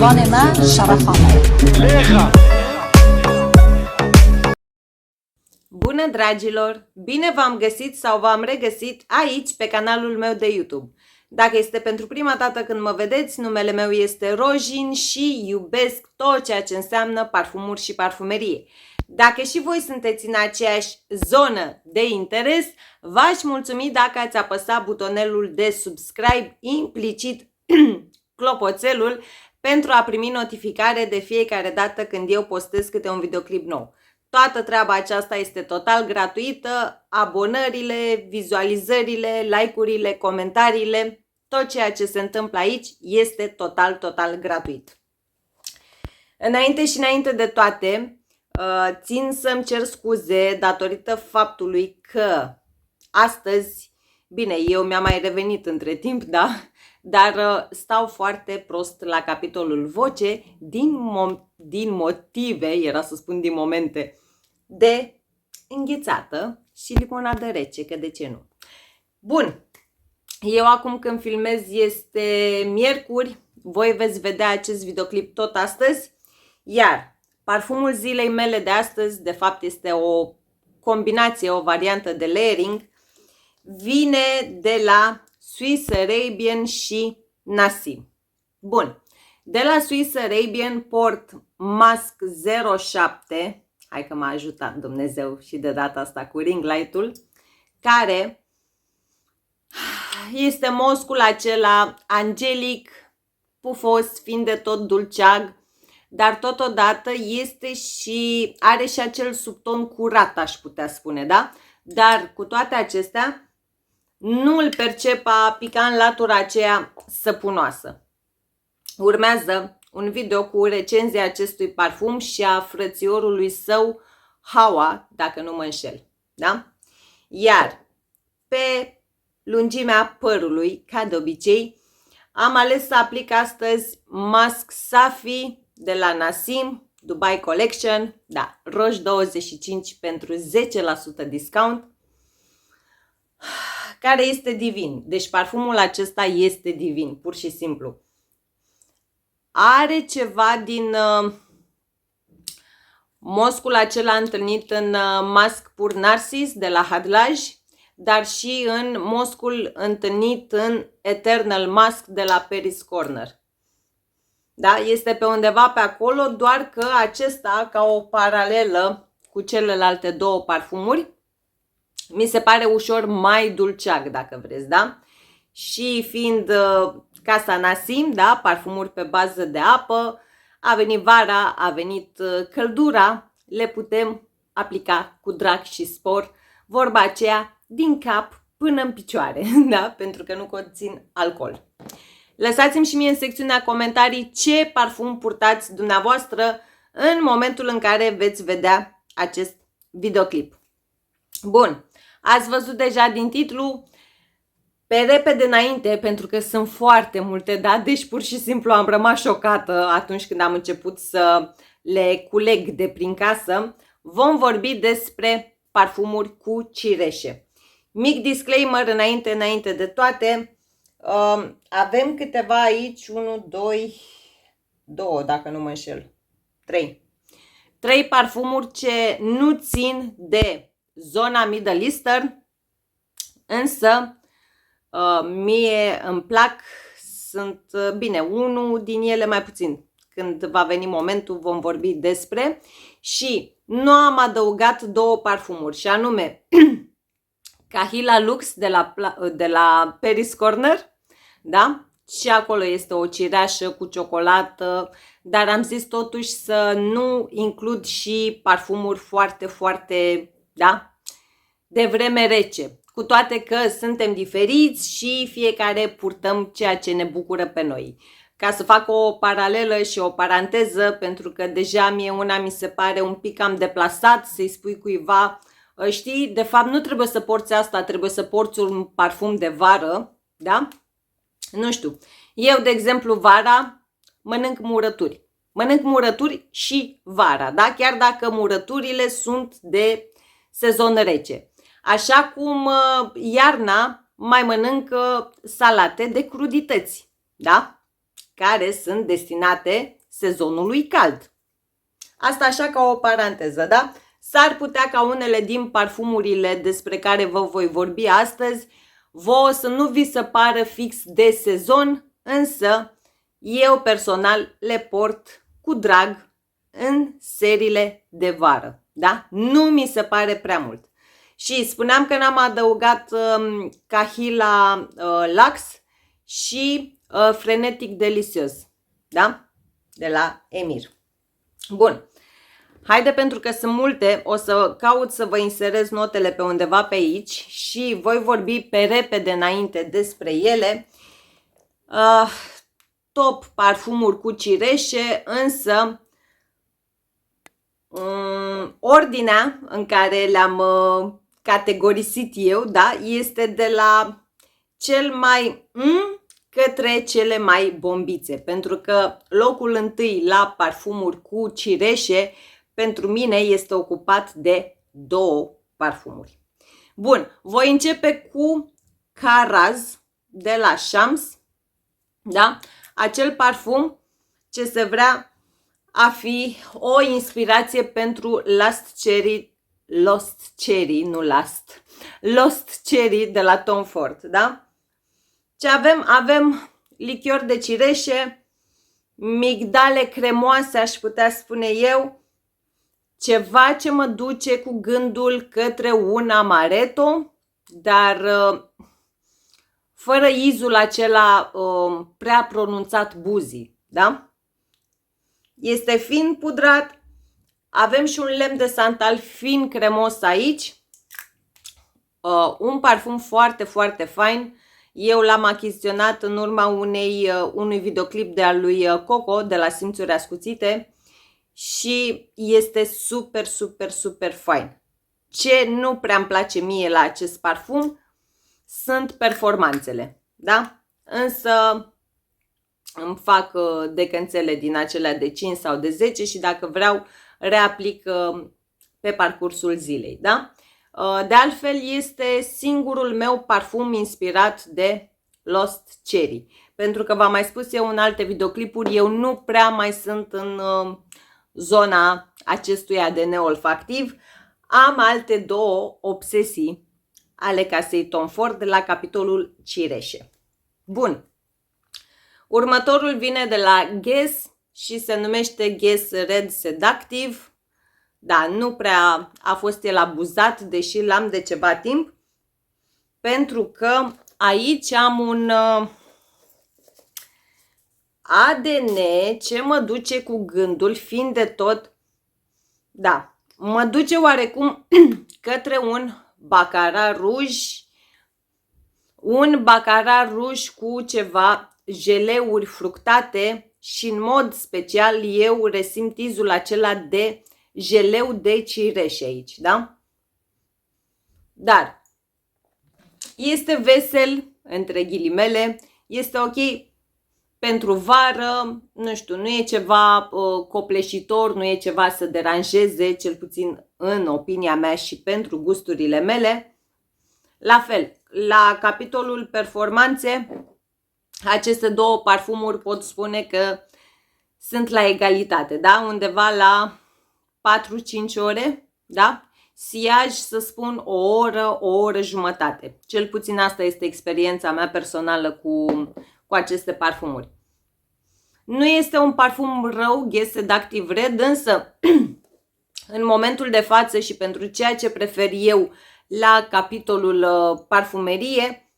غانمة شرفانة. Bună dragilor! Bine v-am găsit sau v-am regăsit aici pe canalul meu de YouTube. Dacă este pentru prima dată când mă vedeți, numele meu este Rojin și iubesc tot ceea ce înseamnă parfumuri și parfumerie. Dacă și voi sunteți în aceeași zonă de interes, v-aș mulțumi dacă ați apăsat butonelul de subscribe, implicit clopoțelul, pentru a primi notificare de fiecare dată când eu postez câte un videoclip nou. Toată treaba aceasta este total gratuită, abonările, vizualizările, like-urile, comentariile, tot ceea ce se întâmplă aici este total gratuit. Înainte de toate, țin să-mi cer scuze datorită faptului că astăzi, bine, eu mi-am mai revenit între timp, da? Dar stau foarte prost la capitolul voce din motive, era să spun din momente, de înghețată și limonadă rece, că de ce nu? Bun, eu acum când filmez este miercuri, voi veți vedea acest videoclip tot astăzi, iar parfumul zilei mele de astăzi, de fapt este o combinație, o variantă de layering, vine de la Swiss Arabian și Nassim. Bun, de la Swiss Arabian port Mask 07, hai că m-a ajutat Dumnezeu și de data asta cu ring light-ul, care este moscul acela angelic, pufos, fiind de tot dulceag, dar totodată este și, are și acel subton curat, aș putea spune, da? Dar cu toate acestea, nu îl percep a pica în latura aceea săpunoasă. Urmează un video cu recenzia acestui parfum și a frățiorului său, Hawa, dacă nu mă înșel. Da? Iar pe lungimea părului, ca de obicei, am ales să aplic astăzi Mask Safi de la Nassim, Dubai Collection, da, roș 25 pentru 10% discount, care este divin. Deci parfumul acesta este divin, pur și simplu. Are ceva din moscul acela întâlnit în Mask Pur Narcis de la Hadlaj, dar și în moscul întâlnit în Eternal Mask de la Paris Corner. Da? Este pe undeva pe acolo, doar că acesta, ca o paralelă cu celelalte două parfumuri, mi se pare ușor mai dulceag, dacă vreți, da? Și fiind casa Nassim, da, parfumuri pe bază de apă, a venit vara, a venit căldura, le putem aplica cu drag și spor, vorba aceea din cap până în picioare, da? Pentru că nu conțin alcool. Lăsați-mi și mie în secțiunea comentarii ce parfum purtați dumneavoastră în momentul în care veți vedea acest videoclip. Bun, ați văzut deja din titlu. Pe repede înainte, pentru că sunt foarte multe, da? Deci pur și simplu am rămas șocată atunci când am început să le culeg de prin casă. Vom vorbi despre parfumuri cu cireșe. Mic disclaimer înainte de toate. Avem câteva aici, 1, 2, dacă nu mă înșel, 3. 3 parfumuri ce nu țin de zona Middle Eastern, însă mie îmi plac, sunt bine, unul din ele mai puțin. Când va veni momentul vom vorbi despre. Și nu am adăugat două parfumuri, și anume Kahila Lux de la Paris Corner, da? Și acolo este o cireașă cu ciocolată, dar am zis totuși să nu includ și parfumuri foarte, da? De vreme rece. Cu toate că suntem diferiți și fiecare purtăm ceea ce ne bucură pe noi. Ca să fac o paralelă și o paranteză, pentru că deja mie una mi se pare un pic cam deplasat să-i spui cuiva, știi, de fapt nu trebuie să porți asta, trebuie să porți un parfum de vară, da? Nu știu. Eu, de exemplu, vara mănânc murături. Mănânc murături și vara, da? Chiar dacă murăturile sunt de sezon rece. Așa cum iarna mai mănânc salate de crudități, da? care sunt destinate sezonului cald. Asta așa ca o paranteză, da? S-ar putea ca unele din parfumurile despre care vă voi vorbi astăzi vouă să nu vi se pară fix de sezon, însă eu personal le port cu drag în seriile de vară, da? Nu mi se pare prea mult. Și spuneam că n-am adăugat Kahila Lux și Frenetic Delicious, da? De la Emir. Bun. Haide, pentru că sunt multe, o să caut să vă inserez notele pe undeva pe aici și voi vorbi pe repede înainte despre ele. Top parfumuri cu cireșe, însă ordinea în care le-am categorisit eu, da, este de la cel mai către cele mai bombițe, pentru că locul întâi la parfumuri cu cireșe pentru mine este ocupat de două parfumuri. Bun, voi începe cu Karaz de la Shams, da? Acel parfum ce se vrea a fi o inspirație pentru Lost Cherry de la Tom Ford, da? Ce avem? Avem lichior de cireșe, migdale cremoase, aș putea spune eu, ceva ce mă duce cu gândul către un amaretto, dar fără izul acela prea pronunțat buzii, da? Este fin pudrat, avem și un lemn de santal fin cremos aici, un parfum foarte, foarte fain. Eu l-am achiziționat în urma unui videoclip de al lui Coco de la Simțuri Ascuțite și este super, super, super fain. Ce nu prea îmi place mie la acest parfum sunt performanțele, da? Însă îmi fac decânțele din acelea de 5 sau de 10 și dacă vreau reaplic pe parcursul zilei, da? De altfel este singurul meu parfum inspirat de Lost Cherry, pentru că v-am mai spus eu în alte videoclipuri, eu nu prea mai sunt în zona acestui ADN olfactiv. Am alte două obsesii ale casei Tom Ford la capitolul cireșe. Bun. Următorul vine de la Guess și se numește Guess Red Seductive. Da, nu prea a fost el abuzat, deși l-am de ceva timp, pentru că aici am un ADN ce mă duce cu gândul, fiind de tot, da, mă duce oarecum către un baccarat ruj cu ceva jeleuri fructate și în mod special eu resimt izul acela de jeleu de cireșe aici, da? Dar este vesel, între ghilimele, este ok pentru vară, nu știu, nu e ceva copleșitor, nu e ceva să deranjeze, cel puțin în opinia mea și pentru gusturile mele. La fel, la capitolul performanțe, aceste două parfumuri pot spune că sunt la egalitate, da? Undeva la 4-5 ore, da? Siaj, să spun, o oră jumătate. Cel puțin asta este experiența mea personală cu aceste parfumuri. Nu este un parfum rău, Guess Seductive Red, însă în momentul de față și pentru ceea ce prefer eu la capitolul parfumerie,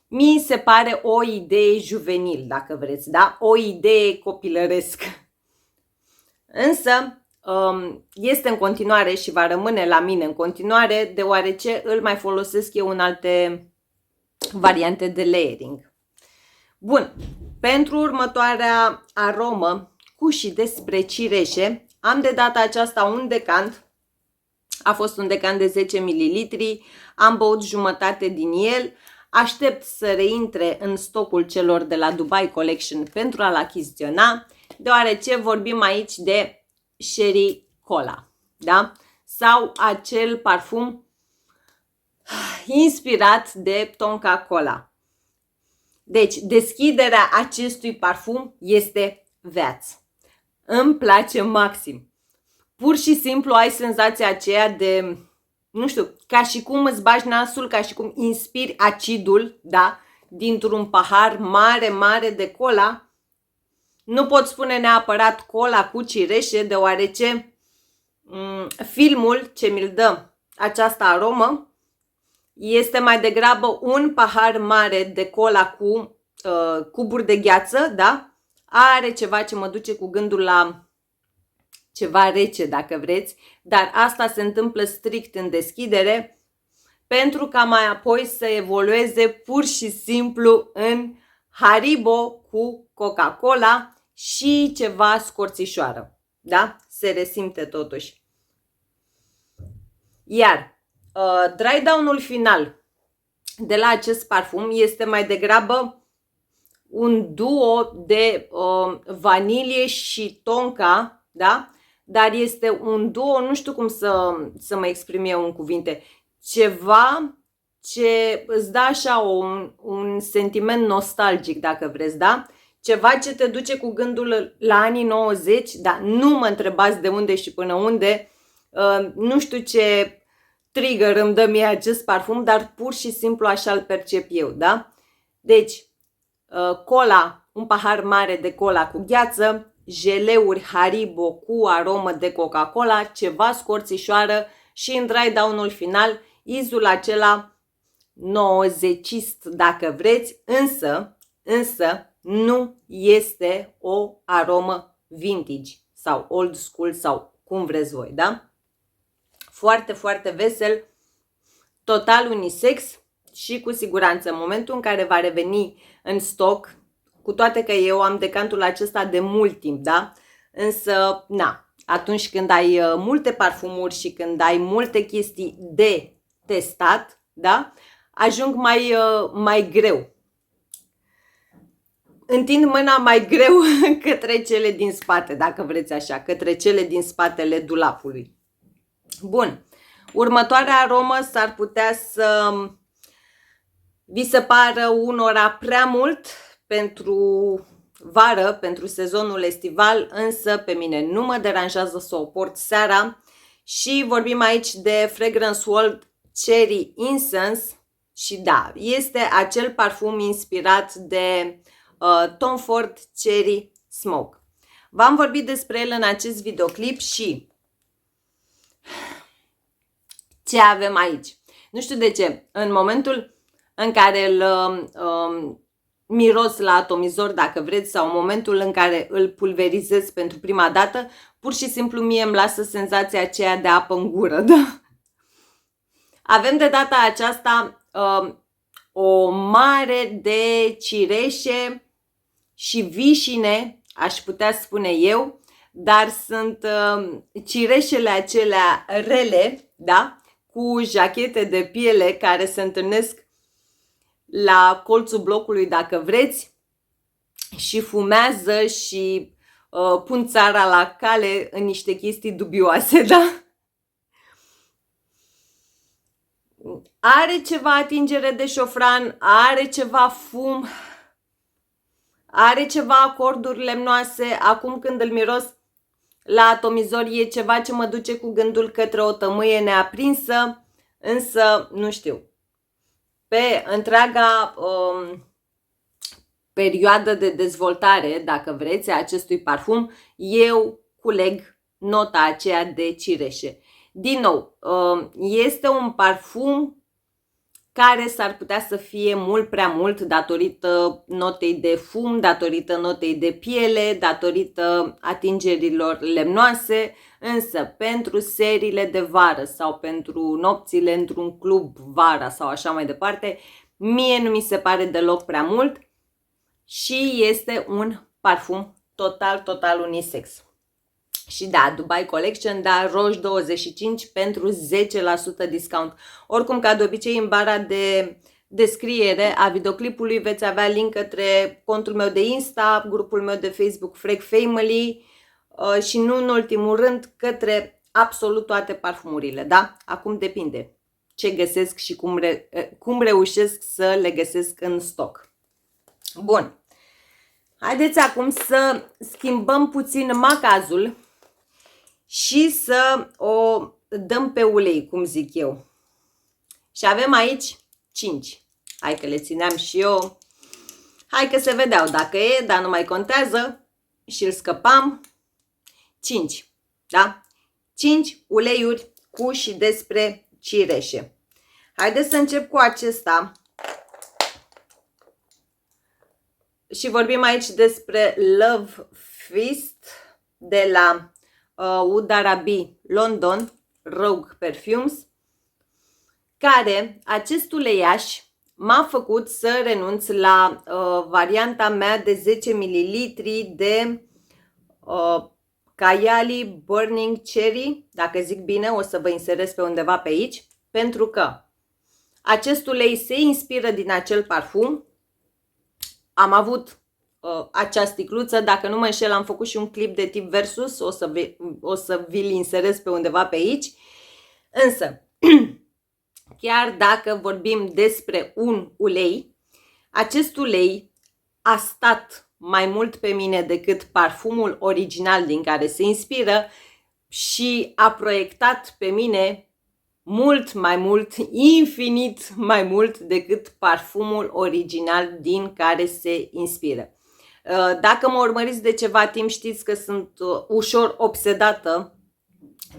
mi se pare o idee juvenil, dacă vreți, da? O idee copilăresc. Însă este în continuare și va rămâne la mine în continuare, deoarece îl mai folosesc eu în alte variante de layering. Bun, pentru următoarea aromă cu și despre cireșe, am de data aceasta un decant. A fost un decant de 10 ml, am băut jumătate din el. Aștept să reintre în stocul celor de la Dubai Collection pentru a-l achiziționa, deoarece vorbim aici de Sherry Cola, da? Sau acel parfum inspirat de Tonka Cola. Deci, deschiderea acestui parfum este viață. Îmi place maxim. Pur și simplu ai senzația aceea de, nu știu, ca și cum îți bagi nasul, ca și cum inspiri acidul, da, dintr-un pahar mare, mare de cola. Nu pot spune neapărat cola cu cireșe, deoarece filmul ce mi-l dă această aromă este mai degrabă un pahar mare de cola cu cuburi de gheață, da? Are ceva ce mă duce cu gândul la ceva rece, dacă vreți, dar asta se întâmplă strict în deschidere, pentru ca mai apoi să evolueze pur și simplu în Haribo cu Coca-Cola și ceva scorțișoară, da? Se resimte totuși. Iar dry down-ul final de la acest parfum este mai degrabă un duo de vanilie și tonka, da? Dar este un duo, nu știu cum să mă exprim eu în cuvinte, ceva ce îți dă așa un sentiment nostalgic, dacă vreți, da? Ceva ce te duce cu gândul la anii 90, dar nu mă întrebați de unde și până unde, nu știu ce trigger îmi dă mie acest parfum, dar pur și simplu așa îl percep eu, da? Deci, cola, un pahar mare de cola cu gheață, jeleuri Haribo cu aromă de Coca-Cola, ceva scorțișoară și în dry down-ul final, izul acela 90-ist, dacă vreți, însă nu este o aromă vintage sau old school sau cum vreți voi, da? Foarte, foarte vesel, total unisex și cu siguranță în momentul în care va reveni în stoc, cu toate că eu am decantul acesta de mult timp, da? Însă, na, atunci când ai multe parfumuri și când ai multe chestii de testat, da? Ajung mai greu. Întind mâna mai greu către cele din spate, dacă vreți așa, către cele din spatele dulapului. Bun, următoarea aromă s-ar putea să vi se pară unora prea mult pentru vară, pentru sezonul estival, însă pe mine nu mă deranjează să o port seara și vorbim aici de Fragrance World Cherry Incense și da, este acel parfum inspirat de Tom Ford Cherry Smoke. V-am vorbit despre el în acest videoclip și ce avem aici? Nu știu de ce, în momentul în care îl miros la atomizor, dacă vreți, sau în momentul în care îl pulverizez pentru prima dată, pur și simplu mie îmi lasă senzația aceea de apă în gură, da? Avem de data aceasta o mare de cireșe și vișine, aș putea spune eu, dar sunt cireșele acelea rele, da? Cu jachete de piele care se întâlnesc la colțul blocului, dacă vreți, și fumează și pun țara la cale în niște chestii dubioase, da? Are ceva atingere de șofran, are ceva fum, are ceva acorduri lemnoase. Acum când îl miros la atomizor e ceva ce mă duce cu gândul către o tămâie neaprinsă, însă nu știu. Pe întreaga perioadă de dezvoltare, dacă vreți, a acestui parfum, eu culeg nota aceea de cireșe. Din nou, este un parfum care s-ar putea să fie mult prea mult datorită notei de fum, datorită notei de piele, datorită atingerilor lemnoase, însă pentru seriile de vară sau pentru nopțile într-un club vara sau așa mai departe, mie nu mi se pare deloc prea mult și este un parfum total unisex. Și da, Dubai Collection, da, roș 25 pentru 10% discount. Oricum, ca de obicei, în bara de descriere a videoclipului veți avea link către contul meu de Insta, grupul meu de Facebook Frag Family și nu în ultimul rând către absolut toate parfumurile, da? Acum depinde ce găsesc și cum reușesc să le găsesc în stoc. Bun. Haideți acum să schimbăm puțin macazul și să o dăm pe ulei, cum zic eu. Și avem aici 5. Hai că le țineam și eu. Hai că se vedeau dacă e, dar nu mai contează. Și îl scăpam. 5. Da? 5 uleiuri cu și despre cireșe. Haideți să încep cu acesta. Și vorbim aici despre Love Feast de la Oud Arabi London, Rogue Perfumes, care acest uleiaș m-a făcut să renunț la varianta mea de 10 ml de Kayali Burning Cherry, dacă zic bine, o să vă inserez pe undeva pe aici, pentru că acest ulei se inspiră din acel parfum. Am avut acea sticluță, dacă nu mă înșel, am făcut și un clip de tip versus, o să vi-l inserez pe undeva pe aici. Însă, chiar dacă vorbim despre un ulei, acest ulei a stat mai mult pe mine decât parfumul original din care se inspiră și a proiectat pe mine mult mai mult, infinit mai mult decât parfumul original din care se inspiră. Dacă mă urmăriți de ceva timp, știți că sunt ușor obsedată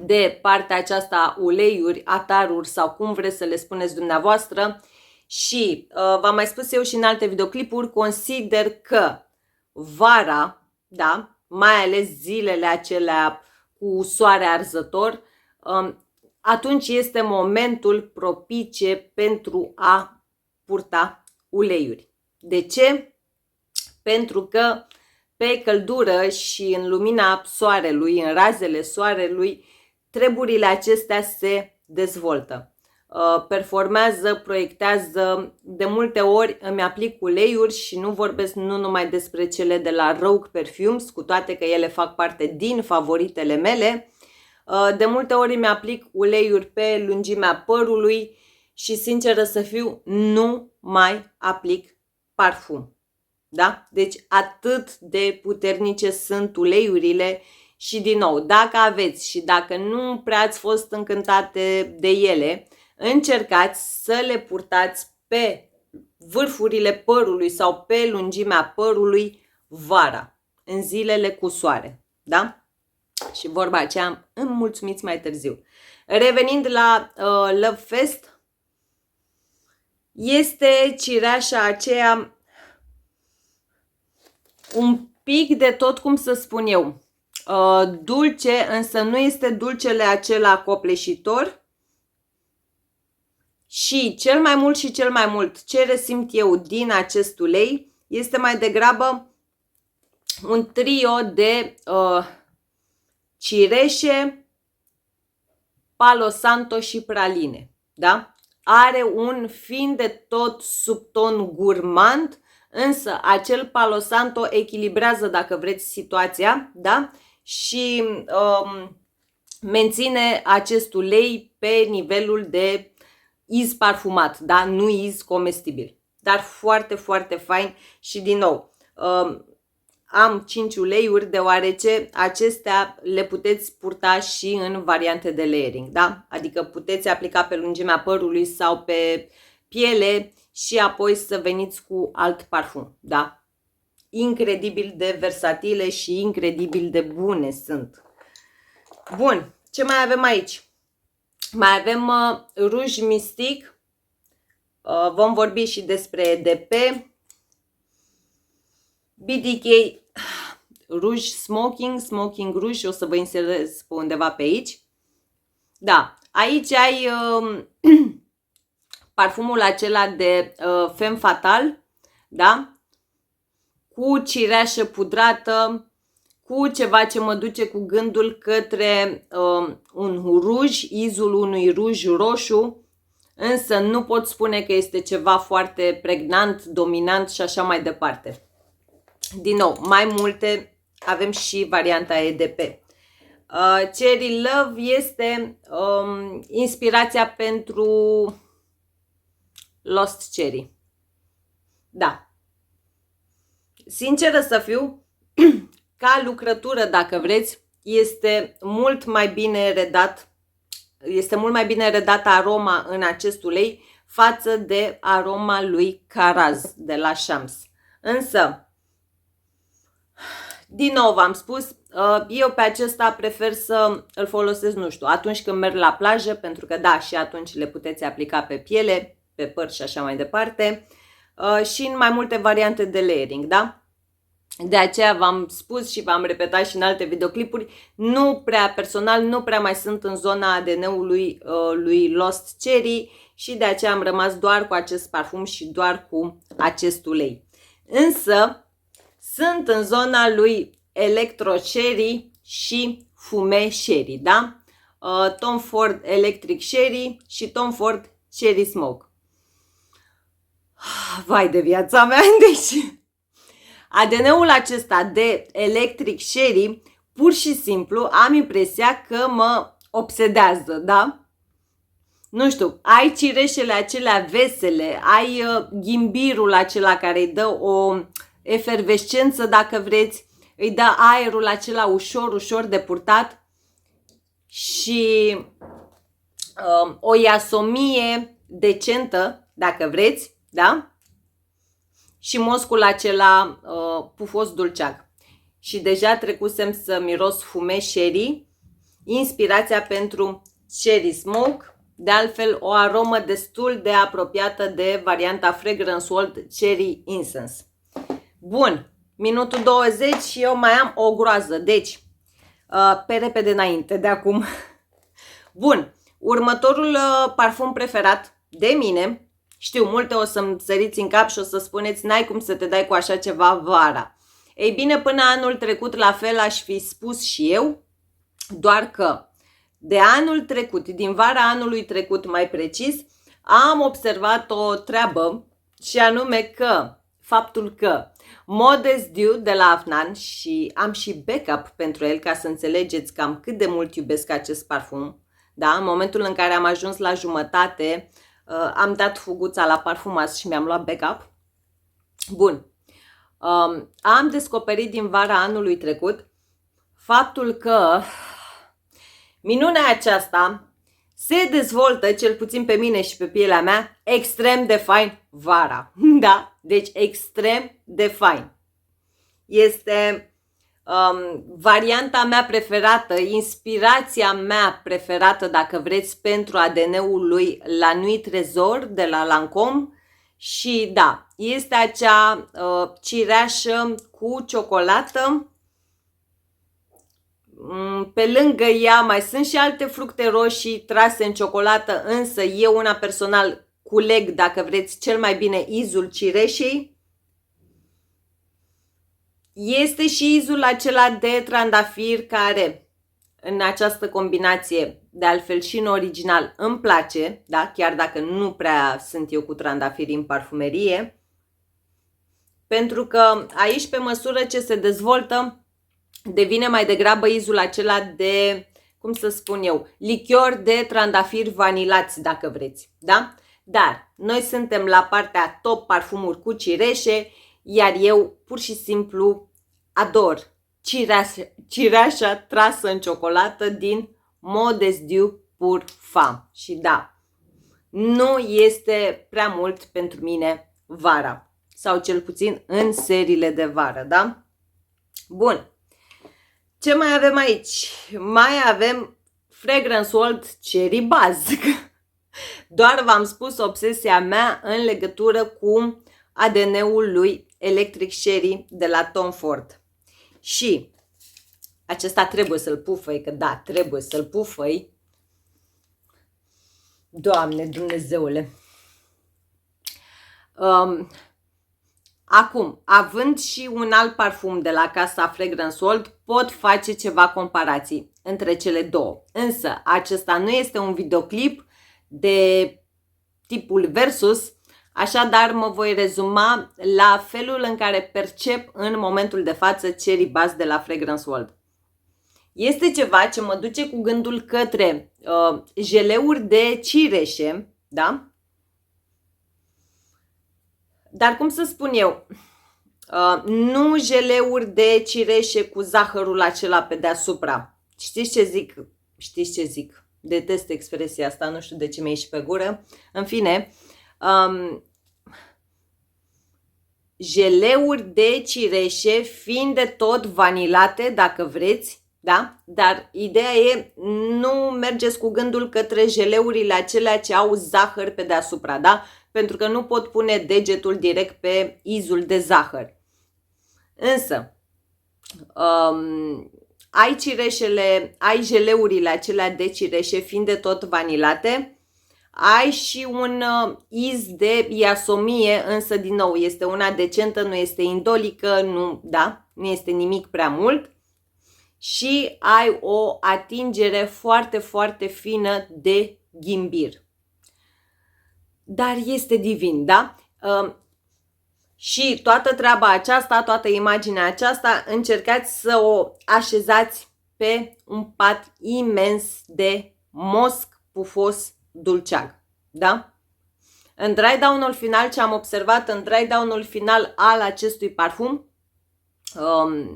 de partea aceasta a uleiuri, ataruri sau cum vreți să le spuneți dumneavoastră și v-am mai spus eu și în alte videoclipuri, consider că vara, da, mai ales zilele acelea cu soare arzător, atunci este momentul propice pentru a purta uleiuri. De ce? Pentru că pe căldură și în lumina soarelui, în razele soarelui, treburile acestea se dezvoltă. Performează, proiectează, de multe ori îmi aplic uleiuri și nu vorbesc nu numai despre cele de la Rogue Perfumes, cu toate că ele fac parte din favoritele mele. De multe ori îmi aplic uleiuri pe lungimea părului și, sinceră să fiu, nu mai aplic parfum. Da? Deci atât de puternice sunt uleiurile și, din nou, dacă aveți și dacă nu prea ați fost încântate de ele, încercați să le purtați pe vârfurile părului sau pe lungimea părului vara, în zilele cu soare. Da? Și vorba aceea îmi mulțumiți mai târziu. Revenind la Love Fest, este cireașa aceea un pic de tot, cum să spun eu, dulce, însă nu este dulcele acela copleșitor. Și cel mai mult ce resimt eu din acest ulei este mai degrabă un trio de cireșe, Palo Santo și praline. Da? Are un fin de tot subton gurmand, însă acel Palo Santo echilibrează, dacă vreți, situația, da? Și menține acest ulei pe nivelul de iz parfumat, da? Nu iz comestibil, dar foarte, foarte fain. Și din nou, am 5 uleiuri, deoarece acestea le puteți purta și în variante de layering, da? Adică puteți aplica pe lungimea părului sau pe piele și apoi să veniți cu alt parfum, da? Incredibil de versatile și incredibil de bune sunt. Bun, ce mai avem aici? Mai avem Rouge Mystique, vom vorbi și despre EDP, BDK Rouge Smoking Rouge, o să vă inserez pe undeva pe aici. Da, aici ai parfumul acela de Femme Fatale, da? Cu cireașă pudrată, cu ceva ce mă duce cu gândul către un ruj, izul unui ruj roșu, însă nu pot spune că este ceva foarte pregnant, dominant și așa mai departe. Din nou, mai multe, avem și varianta EDP. Cherry Love este inspirația pentru Lost Cherry. Da. sinceră să fiu, ca lucrătură, dacă vreți, este mult mai bine redată aroma în acest ulei față de aroma lui Caraz de la Shams. Însă, din nou v-am spus, eu pe acesta prefer să îl folosesc, nu știu, atunci când merg la plajă, pentru că da, și atunci le puteți aplica pe piele, pe păr și așa mai departe, și în mai multe variante de layering, da? De aceea v-am spus și v-am repetat și în alte videoclipuri, personal nu prea mai sunt în zona ADN-ului lui Lost Cherry și de aceea am rămas doar cu acest parfum și doar cu acest ulei. Însă sunt în zona lui Electro Cherry și Fume Cherry, da? Tom Ford Electric Cherry și Tom Ford Cherry Smoke. Vai de viața mea, deci ADN-ul acesta de Electric Cherry, pur și simplu am impresia că mă obsedează, da? Nu știu, ai cireșele acelea vesele, ai ghimbirul acela care îi dă o efervescență, dacă vreți, îi dă aerul acela ușor, ușor de purtat și o iasomie decentă, dacă vreți, da? Și moscul acela pufos dulceag. Și deja trecusem să miros Fume Cherry, inspirația pentru Cherry Smoke, de altfel o aromă destul de apropiată de varianta Fragrance World Cherry Incense. Bun, minutul 20 și eu mai am o groază, deci pe repede înainte de acum. Bun, următorul parfum preferat de mine. Știu, multe o să-mi săriți în cap și o să spuneți, n-ai cum să te dai cu așa ceva vara. Ei bine, până anul trecut la fel aș fi spus și eu, doar că de anul trecut, din vara anului trecut mai precis, am observat o treabă și anume că faptul că Modest Dew de la Afnan, și am și backup pentru el ca să înțelegeți cam cât de mult iubesc acest parfum, da? În momentul în care am ajuns la jumătate, am dat fuguța la parfumat și mi-am luat backup. Bun. Am descoperit din vara anului trecut faptul că minunea aceasta se dezvoltă, cel puțin pe mine și pe pielea mea, extrem de fain vara. Da? Deci extrem de fain. Este varianta mea preferată, inspirația mea preferată, dacă vreți, pentru ADN-ul lui La Nuit Trésor de la Lancôme. Și da, este acea cireașă cu ciocolată. Pe lângă ea mai sunt și alte fructe roșii trase în ciocolată, însă eu una personal culeg, dacă vreți, cel mai bine izul cireșei. Este și izul acela de trandafir care în această combinație, de altfel și în original, îmi place, da? Chiar dacă nu prea sunt eu cu trandafiri în parfumerie, pentru că aici, pe măsură ce se dezvoltă, devine mai degrabă izul acela de, cum să spun eu, lichior de trandafiri vanilați, dacă vreți, da? Dar noi suntem la partea top parfumuri cu cireșe, iar eu pur și simplu ador cireașa trasă în ciocolată din Modest Dew Pur Femme. Și da, nu este prea mult pentru mine vara, sau cel puțin în seriile de vară, da? Bun. Ce mai avem aici? Mai avem Fragrance World Cherry Buzz. Doar v-am spus obsesia mea în legătură cu ADN-ul lui Electric Cherry de la Tom Ford. Și acesta trebuie să-l pufăi, că da, trebuie să-l pufăi. Doamne, Dumnezeule! Acum, având și un alt parfum de la casa Fragrance World, pot face ceva comparații între cele două. Însă, acesta nu este un videoclip de tipul versus, așadar mă voi rezuma la felul în care percep în momentul de față Cherry Buzz de la Fragrance World. Este ceva ce mă duce cu gândul către jeleuri de cireșe, da? Dar cum să spun eu, Nu jeleuri de cireșe cu zahărul acela pe deasupra. Știți ce zic? Știți ce zic? Detest expresia asta, nu știu de ce mi-a ieșit pe gură. În fine, jeleuri de cireșe, fiind de tot vanilate, dacă vreți, da? Dar ideea e, nu mergeți cu gândul către jeleurile acelea ce au zahăr pe deasupra, da? Pentru că nu pot pune degetul direct pe izul de zahăr. Însă, ai jeleurile acelea de cireșe, fiind de tot vanilate, ai și un iz de iasomie, însă din nou este una decentă, nu este indolică, nu este nimic prea mult. Și ai o atingere foarte, foarte fină de ghimbir. Dar este divin, da? Și toată treaba aceasta, toată imaginea aceasta, încercați să o așezați pe un pat imens de mosc pufos dulceag, da? În dry down-ul final, ce am observat în dry down-ul final al acestui parfum,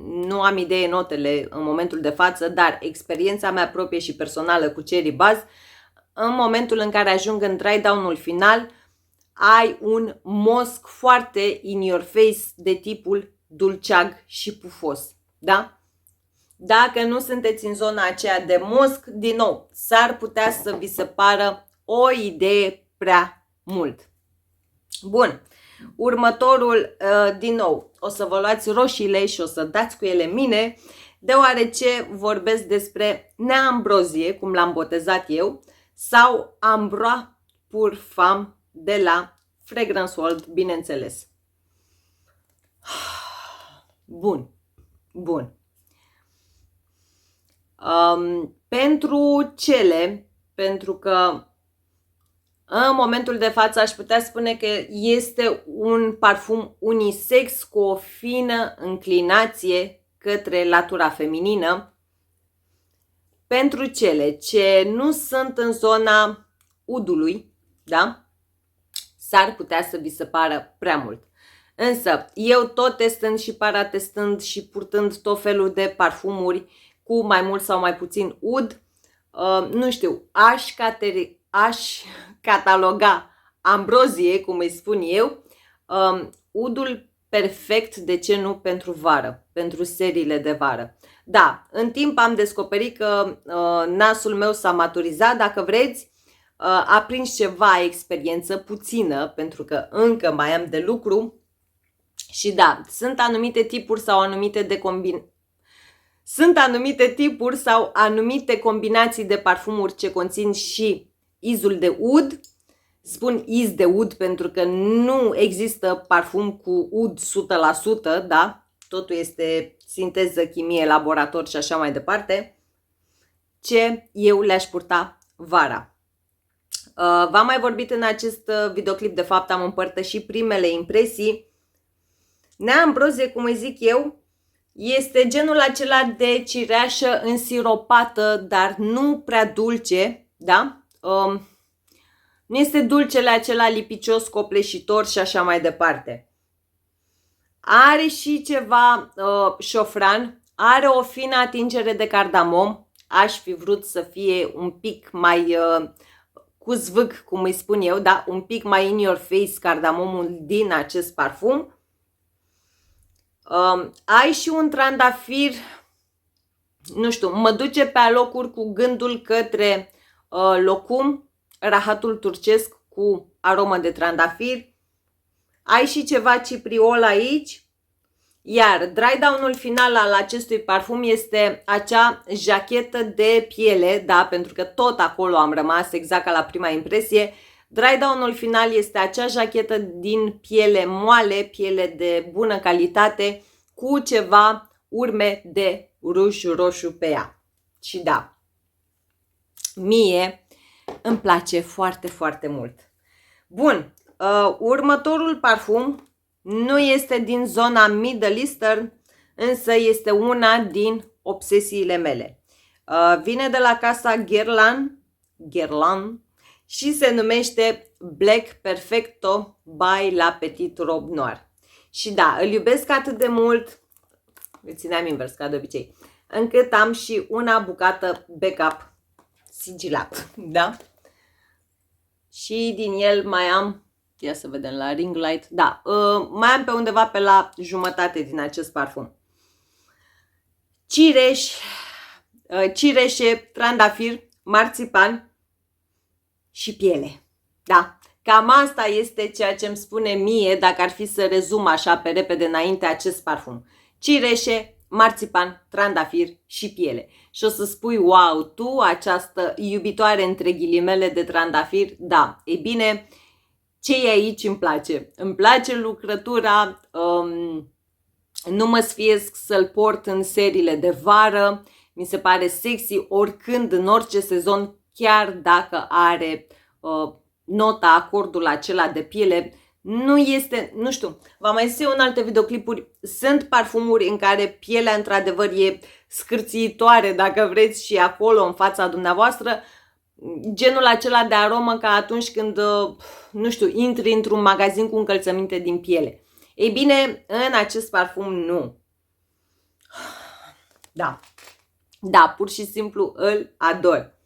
nu am idee notele în momentul de față, dar experiența mea proprie și personală cu Cherry Buzz, în momentul în care ajung în dry down-ul final, ai un mosc foarte in your face de tipul dulceag și pufos, da? Dacă nu sunteți în zona aceea de mosc, din nou, s-ar putea să vi se pară o idee prea mult. Bun, următorul, din nou, o să vă luați roșiile și o să dați cu ele mine, deoarece vorbesc despre neambrozie, cum l-am botezat eu, sau Ambroise Pur Femme de la Fragrance World, bineînțeles. Bun, bun. Pentru că în momentul de față aș putea spune că este un parfum unisex cu o fină înclinație către latura feminină. Pentru cele ce nu sunt în zona udului, da? S-ar putea să vi se pară prea mult. Însă, eu tot testând și paratestând și purtând tot felul de parfumuri cu mai mult sau mai puțin ud, nu știu, aș cataloga ambrozie, cum îi spun eu, udul perfect, de ce nu, pentru vară, pentru seriile de vară. Da, în timp am descoperit că nasul meu s-a maturizat, dacă vreți, a prins ceva experiență puțină, pentru că încă mai am de lucru. Și da, sunt anumite tipuri sau anumite combinații de parfumuri ce conțin și izul de ud. Spun iz de ud pentru că nu există parfum cu ud 100%, da? Totul este sinteză, chimie, laborator și așa mai departe, ce eu le-aș purta vara. V-am mai vorbit în acest videoclip, de fapt am împărtășit primele impresii. Neambrozie, cum îi zic eu, este genul acela de cireașă însiropată, dar nu prea dulce, da? Nu este dulcele acela lipicios, copleșitor și așa mai departe. Are și ceva șofran, are o fină atingere de cardamom. Aș fi vrut să fie un pic mai cu zvâc, cum îi spun eu, da? Un pic mai in your face cardamomul din acest parfum. Ai și un trandafir, nu știu, mă duce pe alocuri cu gândul către locum, rahatul turcesc cu aromă de trandafir. Ai și ceva cipriol aici. Iar dry down-ul final al acestui parfum este acea jachetă de piele, da, pentru că tot acolo am rămas, exact ca la prima impresie. Dry down-ul final este acea jachetă din piele moale, piele de bună calitate, cu ceva urme de ruj roșu pe ea. Și da, mie îmi place foarte, foarte mult. Bun, următorul parfum nu este din zona Middle Eastern, însă este una din obsesiile mele. Vine de la casa Guerlain și se numește Black Perfecto by La Petite Robe Noire. Și da, îl iubesc atât de mult, îl țineam invers ca de obicei, încât am și una bucată backup sigilat, da? Și din el mai am, ia să vedem la ring light, da, mai am pe undeva pe la jumătate din acest parfum. Cireșe, trandafir, marțipan și piele, da? Cam asta este ceea ce îmi spune mie, dacă ar fi să rezum așa pe repede înainte acest parfum. Cireșe, marțipan, trandafir și piele. Și o să spui, wow, tu, această iubitoare între ghilimele de trandafir, da, e bine, ce e aici îmi place? Îmi place lucrătura, nu mă sfiesc să-l port în seriile de vară, mi se pare sexy oricând, în orice sezon, chiar dacă are nota, acordul acela de piele. Nu este, nu știu, v-am mai zis eu în alte videoclipuri, sunt parfumuri în care pielea într-adevăr e scârțitoare, dacă vreți, și acolo în fața dumneavoastră, genul acela de aromă ca atunci când, nu știu, intri într-un magazin cu încălțăminte din piele. Ei bine, în acest parfum nu. Da, pur și simplu îl ador.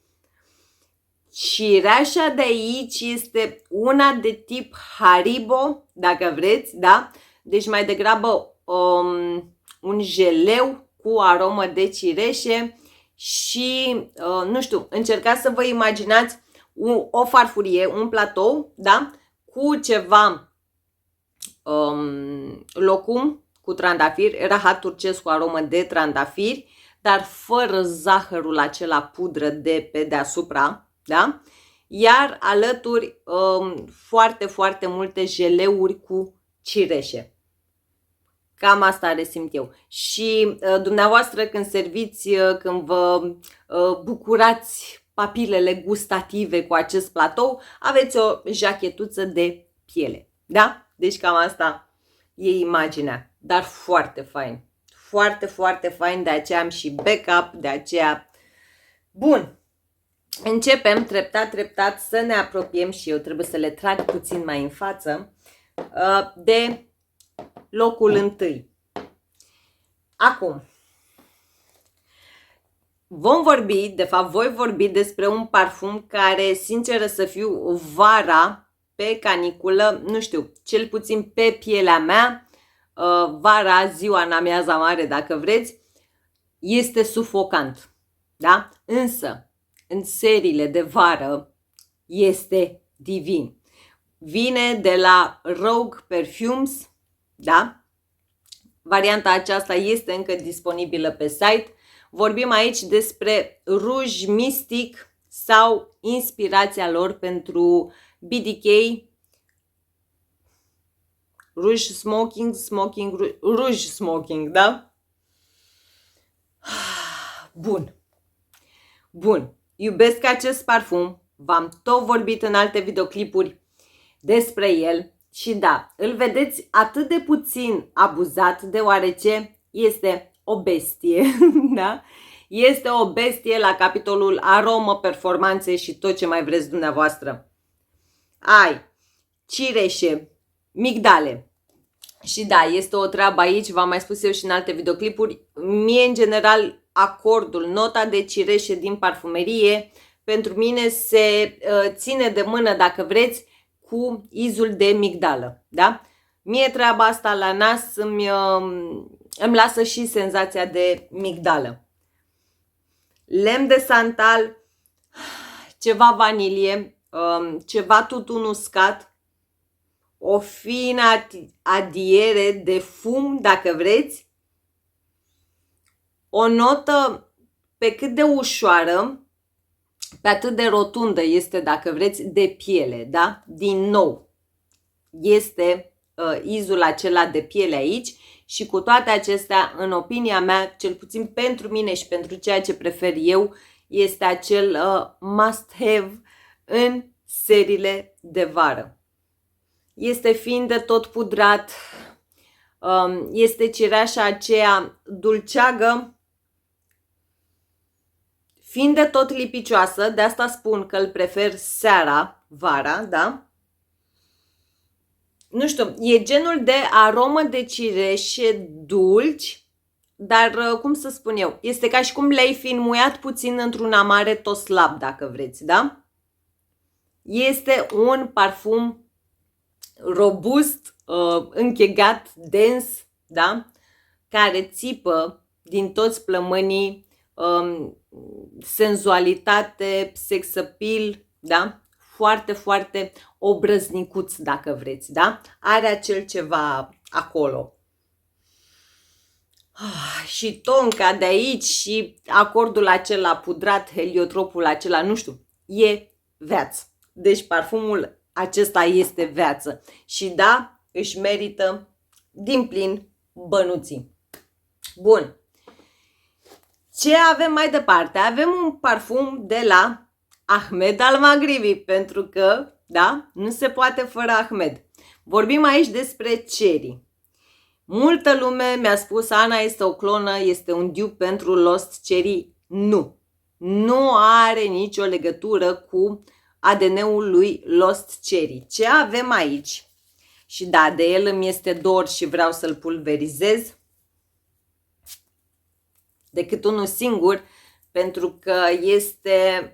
Cireașa de aici este una de tip Haribo, dacă vreți, da? Deci mai degrabă un geleu cu aromă de cireșe și, nu știu, încercați să vă imaginați o farfurie, un platou, da? Cu ceva locum cu trandafir, rahat turcesc cu aromă de trandafiri, dar fără zahărul acela pudră de pe deasupra, da? Iar alături foarte, foarte multe jeleuri cu cireșe. Cam asta resimt eu. Și dumneavoastră când serviți, când vă bucurați papilele gustative cu acest platou, aveți o jachetuță de piele, da? Deci cam asta e imaginea, dar foarte fain. Foarte, foarte fain, de aceea am și backup, de aceea... Bun, începem treptat, treptat să ne apropiem și eu trebuie să le trag puțin mai în față de locul întâi. Acum, vom vorbi, de fapt voi vorbi despre un parfum care, sinceră să fiu, vara pe caniculă, nu știu, cel puțin pe pielea mea, vara, ziua în amiaza mare, dacă vreți, este sufocant, da? Însă, în seriile de vară, este divin. Vine de la Rogue Perfumes, da? Varianta aceasta este încă disponibilă pe site. Vorbim aici despre Rouge Mystic sau inspirația lor pentru BDK, Rouge Rouge Smoking, da? Bun, iubesc acest parfum, v-am tot vorbit în alte videoclipuri despre el și da, îl vedeți atât de puțin abuzat deoarece este o bestie, da? Este o bestie la capitolul aromă, performanțe și tot ce mai vreți dumneavoastră. Ai cireșe, migdale. Și da, este o treabă aici, v-am mai spus eu și în alte videoclipuri. Mie, în general, acordul, nota de cireșe din parfumerie, pentru mine se ține de mână, dacă vreți, cu izul de migdală, da? Mie treaba asta la nas îmi lasă și senzația de migdală. Lemn de santal, ceva vanilie, ceva tutun uscat, o fină adiere de fum, dacă vreți, o notă pe cât de ușoară, pe atât de rotundă este, dacă vreți, de piele, da? Din nou, este izul acela de piele aici și cu toate acestea, în opinia mea, cel puțin pentru mine și pentru ceea ce prefer eu, este acel must-have în seriile de vară. Este fiind de tot pudrat, este cireașa aceea dulceagă, fiind de tot lipicioasă, de asta spun că îl prefer seara, vara, da? nu știu, e genul de aromă de cireșe dulci, dar cum să spun eu, este ca și cum le-ai fi înmuiat puțin într-un amare tot slab, dacă vreți, da? Este un parfum robust, închegat, dens, da? Care țipă din toți plămânii, senzualitate, sex appeal, da? Foarte, foarte obrăznicuț, dacă vreți, da? Are acel ceva acolo. Și tonca de aici și acordul acela pudrat, heliotropul acela, nu știu, e viață. Deci parfumul acesta este viață. Și da, își merită din plin bănuții. Bun. Ce avem mai departe? Avem un parfum de la Ahmed Al Maghribi, pentru că, da, nu se poate fără Ahmed. Vorbim aici despre Cherry. Multă lume mi-a spus, Ana, este o clonă, este un dupe pentru Lost Cherry. Nu. Nu are nicio legătură cu ADN-ul lui Lost Cherry. Ce avem aici? Și da, de el îmi este dor și vreau să-l pulverizez decât unul singur, pentru că este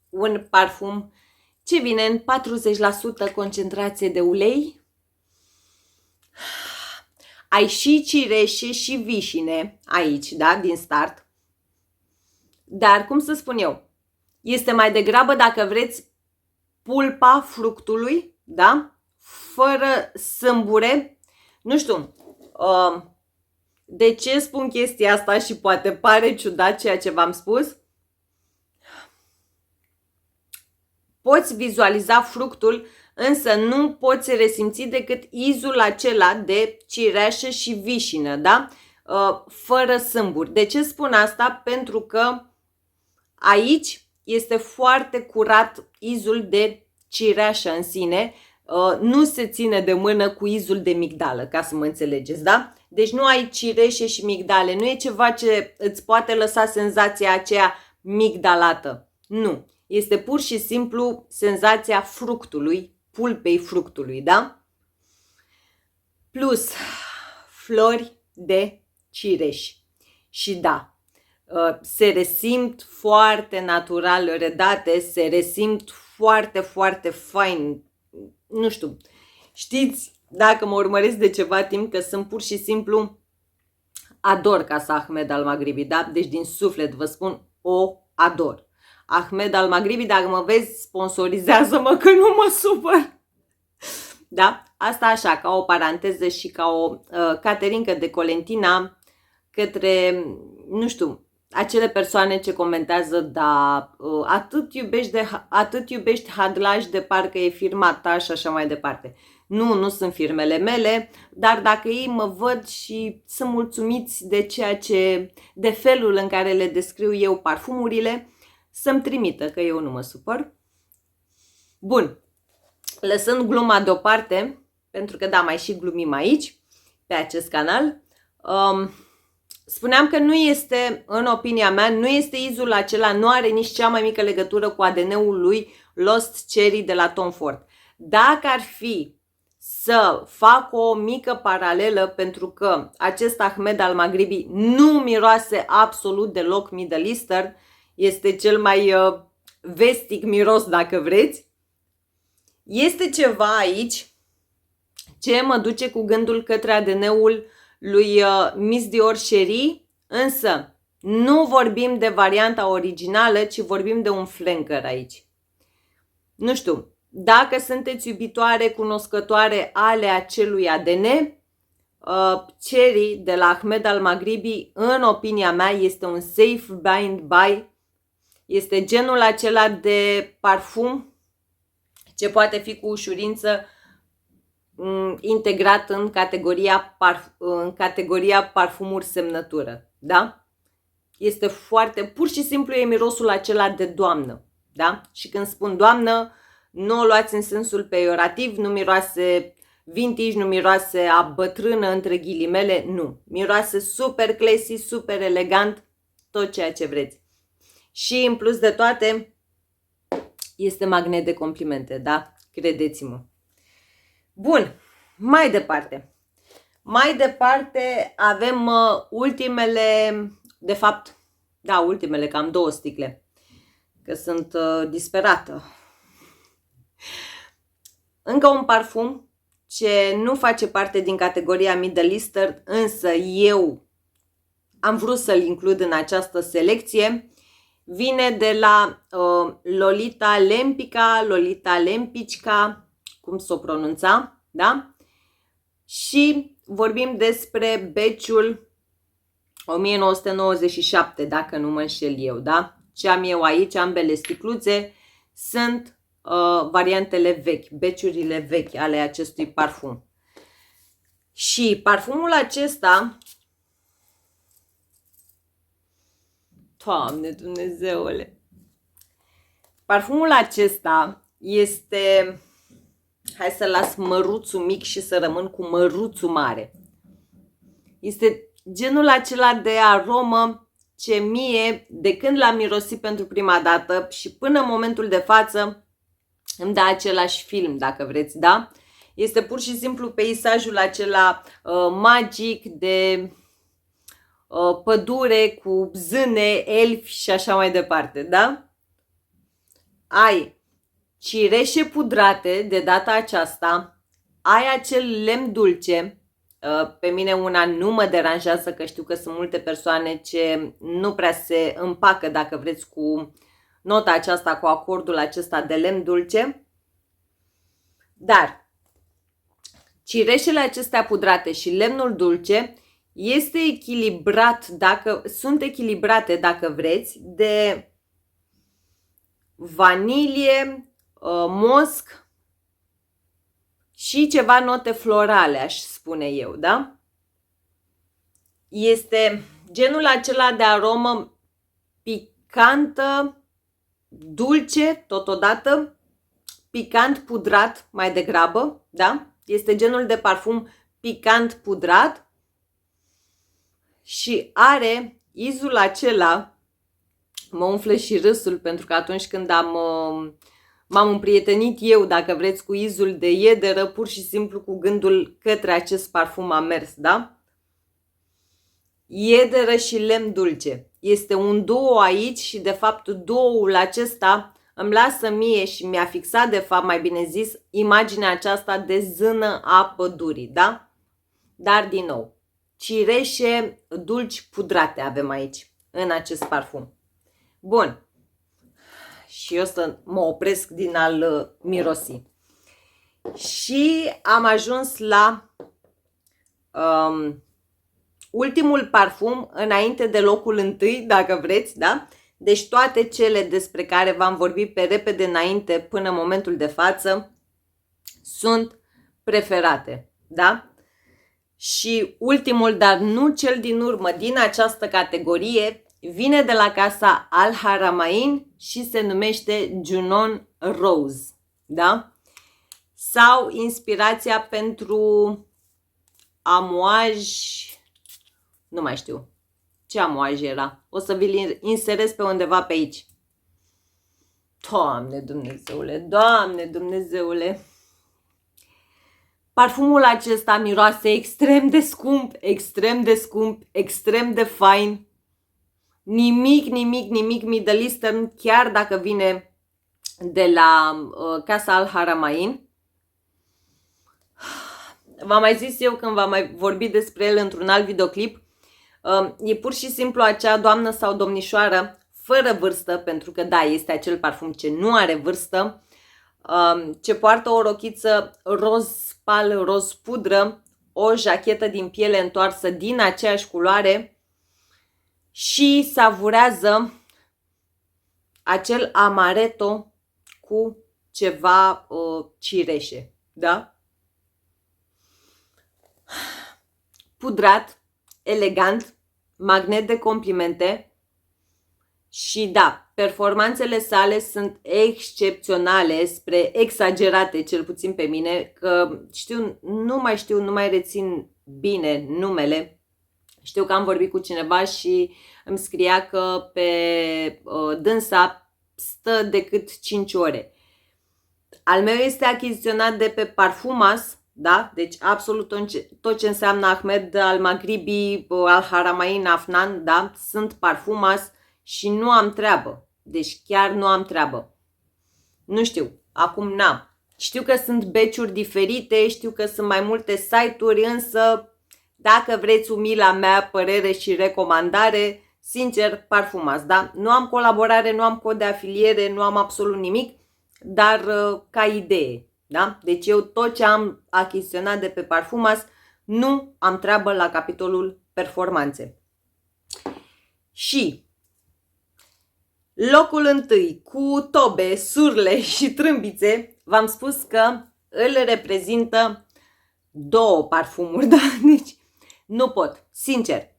un parfum ce vine în 40% concentrație de ulei. Ai și cireșe și vișine aici, da, din start. Dar, cum să spun eu, este mai degrabă, dacă vreți, pulpa fructului, da, fără sâmbure. Nu știu, de ce spun chestia asta și poate pare ciudat ceea ce v-am spus? Poți vizualiza fructul, însă nu poți resimți decât izul acela de cireașă și vișină, da? Fără sâmburi. De ce spun asta? Pentru că aici este foarte curat izul de cireașă în sine, nu se ține de mână cu izul de migdală, ca să mă înțelegeți, da? Deci nu ai cireșe și migdale, nu e ceva ce îți poate lăsa senzația aceea migdalată. Nu, este pur și simplu senzația fructului, pulpei fructului, da? Plus flori de cireș. Și da, se resimt foarte natural redate, se resimt foarte, foarte fain. Nu știu, știți, dacă mă urmăresc de ceva timp, că sunt pur și simplu, ador Casa Ahmed Al Maghribi, da? Deci din suflet vă spun, o ador. Ahmed Al Maghribi, dacă mă vezi, sponsorizează-mă că nu mă supăr. Da? Asta așa, ca o paranteză și ca o caterincă de Colentina către, nu știu, acele persoane ce comentează, da, atât iubești Hadlaj de parcă e firma ta și așa mai departe. Nu, nu sunt firmele mele, dar dacă ei mă văd și sunt mulțumiți de felul în care le descriu eu parfumurile, să-mi trimită, că eu nu mă supăr. Bun, lăsând gluma deoparte, pentru că da, mai și glumim aici, pe acest canal, spuneam că nu este, în opinia mea, nu este izul acela, nu are nici cea mai mică legătură cu ADN-ul lui Lost Cherry de la Tom Ford. Dacă ar fi să fac o mică paralelă, pentru că acest Ahmed Al Maghribi nu miroase absolut deloc Middle Eastern, este cel mai vestic miros, dacă vreți, este ceva aici ce mă duce cu gândul către ADN-ul lui Miss Dior Cherie, însă nu vorbim de varianta originală, ci vorbim de un flanker aici. Nu știu, dacă sunteți iubitoare, cunoscătoare ale acelui ADN, Cherry de la Ahmed Al Maghribi, în opinia mea, este un safe bind buy. Este genul acela de parfum ce poate fi cu ușurință integrat în categoria parfumuri semnătură, da? Este foarte, pur și simplu e mirosul acela de doamnă, da? Și când spun doamnă, nu o luați în sensul peiorativ, nu miroase vintage, nu miroase a bătrână între ghilimele, nu. Miroase super classy, super elegant, tot ceea ce vreți. Și în plus de toate, este magnet de complimente, da? Credeți-mă. Bun. Mai departe. Mai departe avem ultimele, de fapt, da, ultimele, cam 2 sticle, că sunt disperată. Încă un parfum ce nu face parte din categoria Middle Eastern, însă eu am vrut să-l includ în această selecție. Vine de la Lolita Lempica, Lolita Lempicca, cum s-o pronunța, da? Și vorbim despre beciul 1997, dacă nu mă înșel eu, da? Ce am eu aici, ambele sticluțe, sunt variantele vechi, beciurile vechi ale acestui parfum. Și parfumul acesta, Doamne Dumnezeule, parfumul acesta este, hai să las măruțul mic și să rămân cu măruțul mare. Este genul acela de aromă ce mie, de când l-am mirosit pentru prima dată și până în momentul de față, îmi dă același film, dacă vreți, da? Este pur și simplu peisajul acela magic de pădure cu zâne, elfi și așa mai departe, da? Ai cireșe pudrate de data aceasta, ai acel lemn dulce. Pe mine una nu mă deranjează, că știu că sunt multe persoane ce nu prea se împacă, dacă vreți, cu nota aceasta, cu acordul acesta de lemn dulce. Dar cireșele acestea pudrate și lemnul dulce sunt echilibrate, dacă vreți, de vanilie, mosc și ceva note florale, aș spune eu, da? Este genul acela de aromă picantă, dulce, totodată, picant pudrat mai degrabă, da? Este genul de parfum picant pudrat și are izul acela, mă umflă și râsul, pentru că atunci când m-am împrietenit eu, dacă vreți, cu izul de iederă, pur și simplu cu gândul către acest parfum am mers, da? Iederă și lemn dulce. Este un duo aici și, de fapt, duoul acesta îmi lasă mie și mi-a fixat, de fapt, mai bine zis, imaginea aceasta de zână a pădurii, da? Dar, din nou, cireșe dulci pudrate avem aici, în acest parfum. Bun. Și eu să mă opresc din a-l mirosi. Și am ajuns la ultimul parfum înainte de locul întâi, dacă vreți, da? Deci toate cele despre care v-am vorbit pe repede înainte până în momentul de față sunt preferate, da? Și ultimul, dar nu cel din urmă, din această categorie, vine de la casa Al Haramain și se numește Junon Rose, da? Sau inspirația pentru amuaj, nu mai știu ce amuaj era, o să vi-l inserez pe undeva pe aici. Doamne Dumnezeule, Doamne Dumnezeule! Parfumul acesta miroase extrem de scump, extrem de scump, extrem de fain. Nimic Middle Eastern, chiar dacă vine de la casa Al Haramain. V-am mai zis eu când v-am mai vorbit despre el într-un alt videoclip, e pur și simplu acea doamnă sau domnișoară fără vârstă, pentru că da, este acel parfum ce nu are vârstă, ce poartă o rochiță roz pal, roz pudră, o jachetă din piele întoarsă din aceeași culoare și savurează acel amaretto cu ceva cireșe, da? Pudrat, elegant, magnet de complimente și da, performanțele sale sunt excepționale, spre exagerate, cel puțin pe mine, că nu mai rețin bine numele. Știu că am vorbit cu cineva și îmi scria că pe dânsa stă decât 5 ore. Al meu este achiziționat de pe Parfumas da? Deci absolut tot ce înseamnă Ahmed al-Maghribi, al-Haramain, Afnan, da? Sunt parfumas și nu am treabă. Deci chiar nu am treabă. Nu știu, acum n-am. Știu că sunt batch-uri diferite, știu că sunt mai multe site-uri, însă dacă vreți umila mea părere și recomandare, sincer, parfumas, da? Nu am colaborare, nu am cod de afiliere, nu am absolut nimic, dar ca idee, da? Deci eu tot ce am achiziționat de pe parfumas, nu am treabă la capitolul performanțe. Și locul întâi, cu tobe, surle și trâmbițe, v-am spus că îl reprezintă două parfumuri, da? Deci nu pot, sincer,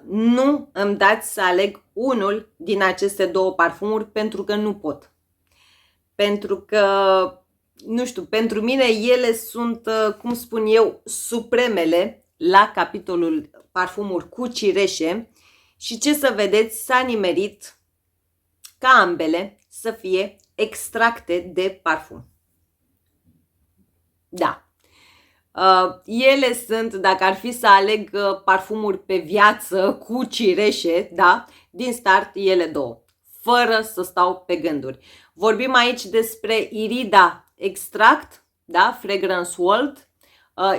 nu îmi dați să aleg unul din aceste două parfumuri pentru că nu pot. Pentru că, nu știu, pentru mine ele sunt, cum spun eu, supremele la capitolul parfumuri cu cireșe și ce să vedeți, s-a nimerit ca ambele să fie extracte de parfum. Da. Ele sunt, dacă ar fi să aleg parfumuri pe viață cu cireșe, da, din start ele două, fără să stau pe gânduri. Vorbim aici despre Irida Extract, da, Fragrance World,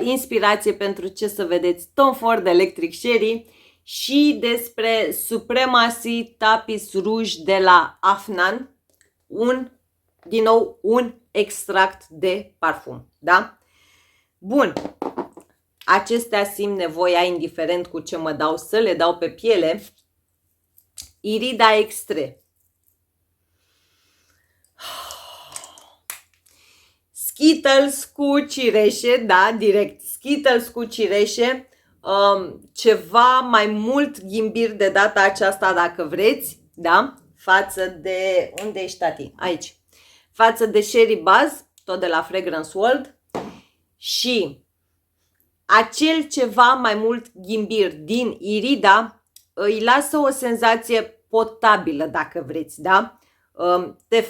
inspirație pentru ce să vedeți, Tom Ford Electric Sherry și despre Supremacy Tapis Rouge de la Afnan, din nou un extract de parfum, da? Bun, acestea simt nevoia, indiferent cu ce mă dau, să le dau pe piele. Irida Extre. Skittles cu cireșe, da, direct, Skittles cu cireșe, ceva mai mult ghimbir de data aceasta dacă vreți, da, față de, unde ești tati? Aici, față de Sherry Buzz, tot de la Fragrance World. Și acel ceva mai mult ghimbir din Irida îi lasă o senzație potabilă, dacă vreți, da? Te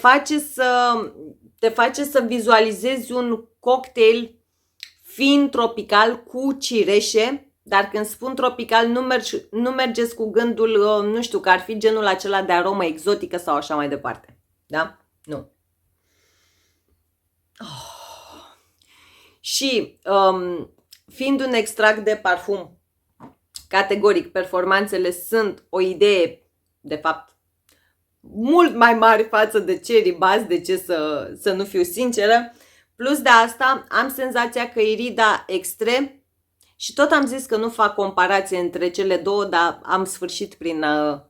face să vizualizezi un cocktail fin tropical cu cireșe, dar când spun tropical nu mergeți cu gândul, nu știu, că ar fi genul acela de aromă exotică sau așa mai departe, da? Nu. Și fiind un extract de parfum, categoric, performanțele sunt o idee, de fapt, mult mai mari față de Cherry Buzz, de ce să nu fiu sinceră. Plus de asta, am senzația că Irida Extre, și tot am zis că nu fac comparație între cele două, dar am sfârșit prin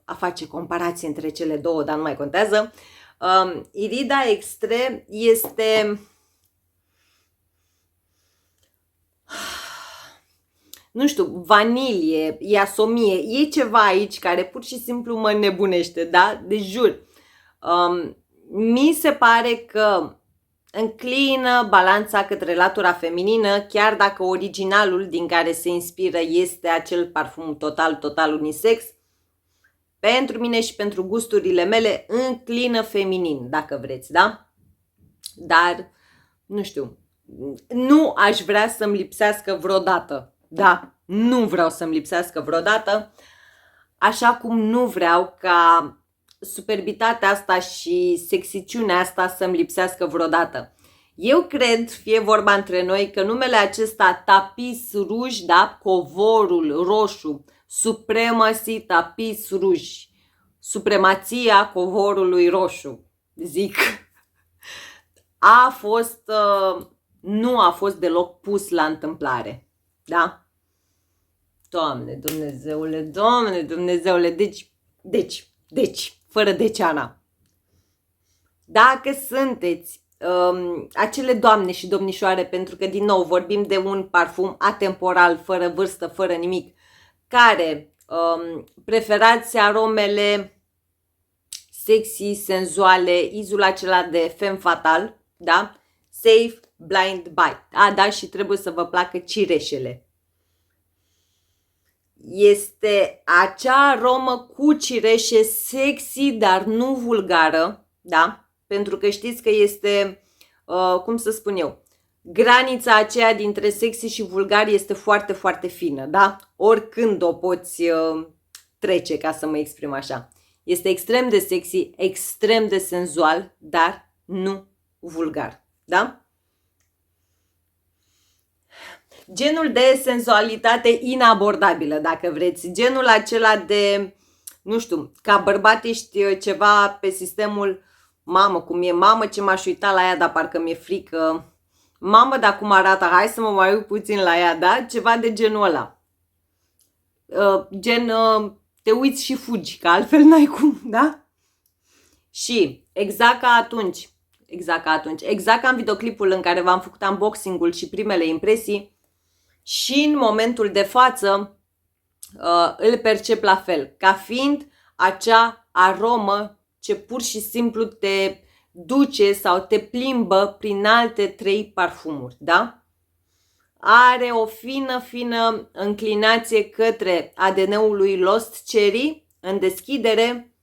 a face comparație între cele două, dar nu mai contează. Irida Extre este... nu știu, vanilie, iasomie, e ceva aici care pur și simplu mă nebunește, da? Deci jur, mi se pare că înclină balanța către latura feminină, chiar dacă originalul din care se inspiră este acel parfum total unisex, pentru mine și pentru gusturile mele înclină feminin, dacă vreți, da? Dar, nu știu, nu aș vrea să-mi lipsească vreodată. Da, nu vreau să-mi lipsească vreodată, așa cum nu vreau ca superbitatea asta și sexiciunea asta să-mi lipsească vreodată. Eu cred, fie vorba între noi, că numele acesta Tapis Rouge, da, covorul roșu, Supremacy Tapis Rouge, supremația covorului roșu, zic, nu a fost deloc pus la întâmplare, da? Doamne Dumnezeule, Doamne Dumnezeule, deci, fără Deciana. Dacă sunteți acele doamne și domnișoare, pentru că din nou vorbim de un parfum atemporal, fără vârstă, fără nimic, care preferați aromele sexy, senzuale, izul acela de femme fatal, da? Safe, blind buy. Da, și trebuie să vă placă cireșele. Este acea aromă cu cireșe sexy, dar nu vulgară, da? Pentru că știți că este, cum să spun eu, granița aceea dintre sexy și vulgar este foarte, foarte fină, da? Oricând o poți trece, ca să mă exprim așa. Este extrem de sexy, extrem de senzual, dar nu vulgar, da? Genul de senzualitate inabordabilă, dacă vreți. Genul acela de, nu știu, ca bărbat ești ceva pe sistemul mamă, cum e, mamă, ce m-aș uita la ea, dar parcă mi-e frică, mamă, dar cum arată, hai să mă mai uit puțin la ea, da? Ceva de genul ăla. Te uiți și fugi, că altfel n-ai cum, da? Și exact ca în videoclipul în care v-am făcut unboxing-ul și primele impresii, și în momentul de față îl percep la fel, ca fiind acea aromă ce pur și simplu te duce sau te plimbă prin alte 3 parfumuri, da? Are o fină înclinație către ADN-ul lui Lost Cherry în deschidere.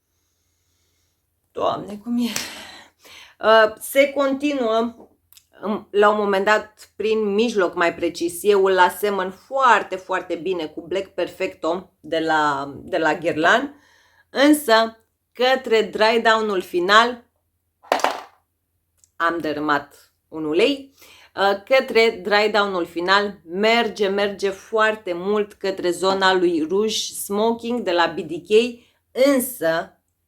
Doamne, cum e? Se continuă la un moment dat prin mijloc, mai precis. Eu îl asemăn foarte, foarte bine cu Black Perfecto de la Guerlain, însă către dry down-ul final am dărâmat un ulei. Către dry down-ul final merge foarte mult către zona lui Rouge Smoking de la BDK,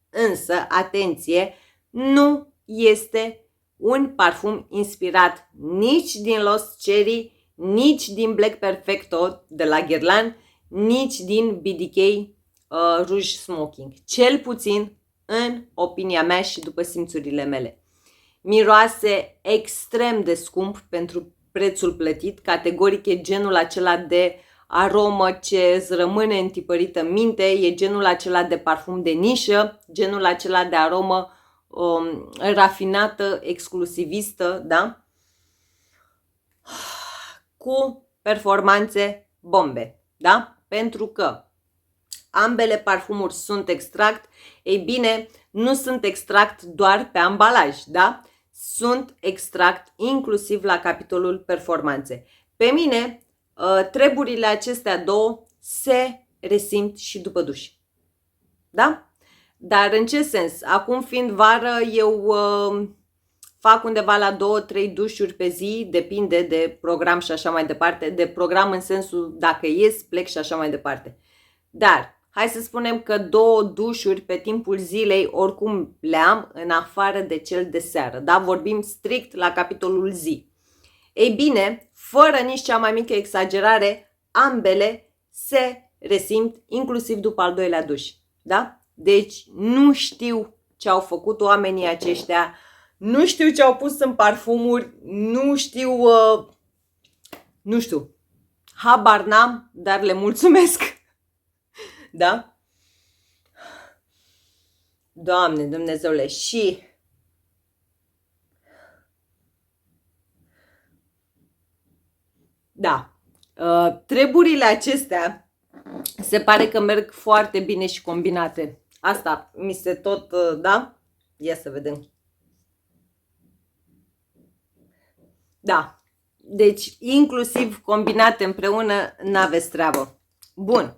însă, atenție, nu este un parfum inspirat nici din Lost Cherry, nici din Black Perfecto de la Guerlain, nici din BDK Rouge Smoking. Cel puțin în opinia mea și după simțurile mele. Miroase extrem de scump pentru prețul plătit, categoric e genul acela de aromă ce îți rămâne întipărită în minte, e genul acela de parfum de nișă, genul acela de aromă rafinată, exclusivistă, da? Cu performanțe bombe, da? Pentru că ambele parfumuri sunt extract, ei bine, nu sunt extract doar pe ambalaj, da? Sunt extract inclusiv la capitolul performanțe. Pe mine, treburile acestea două se resimt și după duș, da? Dar în ce sens? Acum fiind vară, eu fac undeva la 2-3 dușuri pe zi, depinde de program și așa mai departe, de program în sensul dacă ies, plec și așa mai departe. Dar hai să spunem că 2 dușuri pe timpul zilei oricum le am, în afară de cel de seară, da? Vorbim strict la capitolul zi. Ei bine, fără nici cea mai mică exagerare, ambele se resimt inclusiv după al doilea duș, da? Deci nu știu ce au făcut oamenii aceștia, nu știu ce au pus în parfumuri, nu știu, habar n-am, dar le mulțumesc, da? Doamne Dumnezeule, și da, treburile acestea se pare că merg foarte bine și combinate. Asta mi se tot, da? Ia să vedem. Da. Deci, inclusiv combinate împreună, n-aveți treabă. Bun.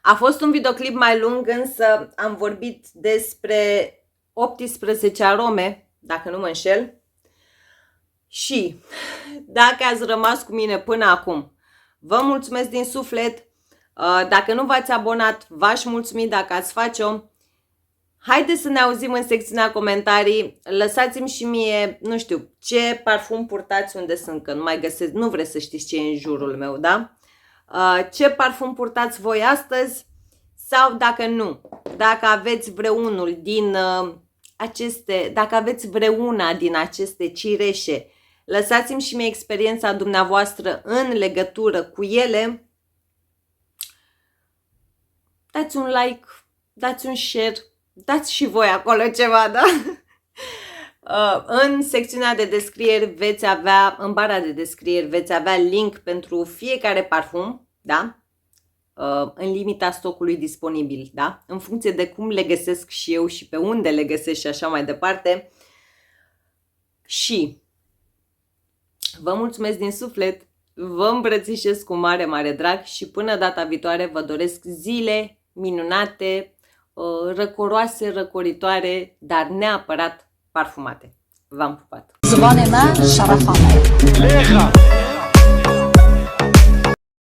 A fost un videoclip mai lung, însă am vorbit despre 18 arome, dacă nu mă înșel. Și dacă ați rămas cu mine până acum, vă mulțumesc din suflet. Dacă nu v-ați abonat, v-aș mulțumi dacă ați face-o. Haideți să ne auzim în secțiunea comentarii. Lăsați-mi și mie, nu știu, ce parfum purtați, unde sunt, că nu mai găsesc, nu vreți să știți ce e în jurul meu, da? Ce parfum purtați voi astăzi sau dacă nu, dacă aveți vreunul din dacă aveți vreuna din aceste cireșe, lăsați-mi și mie experiența dumneavoastră în legătură cu ele. Dați un like, dați un share, dați și voi acolo ceva, da? În secțiunea de descrieri veți avea, în bara de descrieri veți avea link pentru fiecare parfum, da? În limita stocului disponibil, da? În funcție de cum le găsesc și eu și pe unde le găsesc și așa mai departe. Și Vă mulțumesc din suflet, vă îmbrățișez cu mare, mare drag și până data viitoare vă doresc zile minunate, răcoroase, răcoritoare, dar neapărat parfumate. V-am pupat! زبان من شرف آمد.